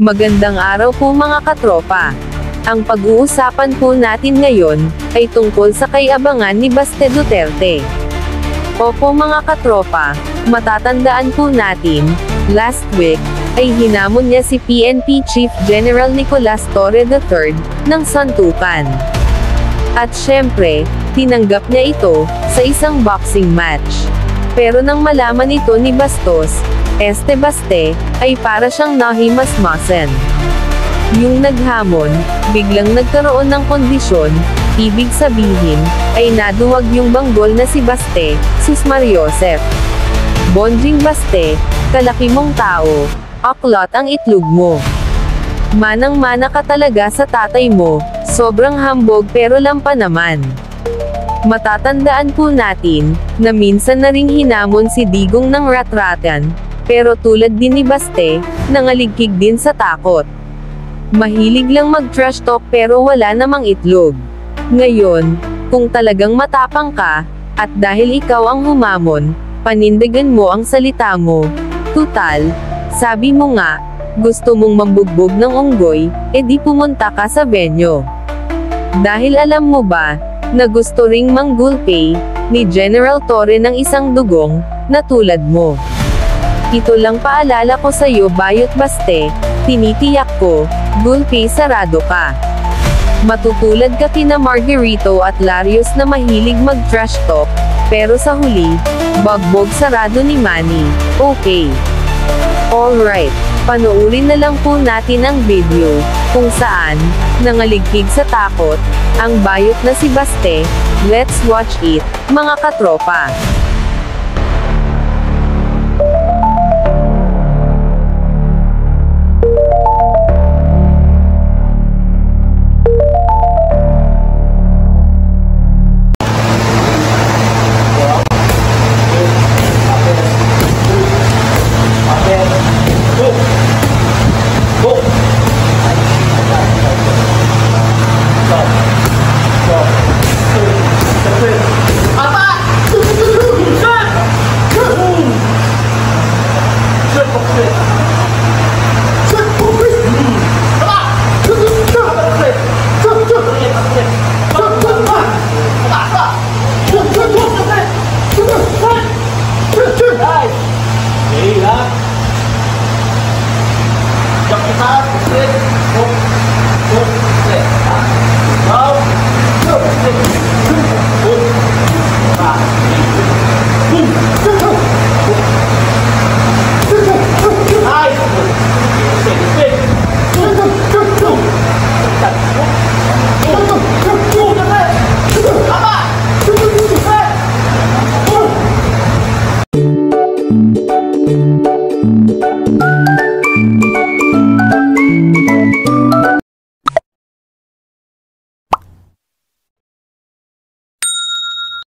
Magandang araw po mga katropa. Ang pag-uusapan po natin ngayon, ay tungkol sa kay-abangan ni Baste Duterte. Opo mga katropa, matatandaan po natin, last week, ay hinamon niya si PNP Chief General Nicolas Torre III, ng santukan. At syempre, tinanggap niya ito, sa isang boxing match. Pero nang malaman ito ni Bastos, Baste, ay para siyang nahimasmasan. Yung naghamon, biglang nagkaroon ng kondisyon, ibig sabihin, ay naduwag yung banggol na si Baste, sus Mariosep. Bonjing Baste, kalaki mong tao, aklot ang itlog mo. Manang-mana ka talaga sa tatay mo, sobrang hambog pero lampa naman. Matatandaan po natin, na minsan na ring hinamon si Digong ng rat-ratan, pero tulad din ni Baste, nangaligkig din sa takot. Mahilig lang mag-trash talk pero wala namang itlog. Ngayon, kung talagang matapang ka, at dahil ikaw ang humamon, panindigan mo ang salita mo. Tutal, sabi mo nga, gusto mong mambugbog ng unggoy, edi pumunta ka sa venue. Dahil alam mo ba, na gusto ring manggulpay, ni General Torre ng isang dugong, na tulad mo. Ito lang paalala ko sa'yo Bayot Baste, tinitiyak ko, gulpay sarado ka. Matutulad ka kina Margarito at Larios na mahilig mag-trash talk, pero sa huli, bagbog sarado ni Manny, okay. Alright, panoorin na lang po natin ang video, kung saan, nangaligkig sa takot, ang bayot na si Baste. Let's watch it, mga katropa. Jump the car,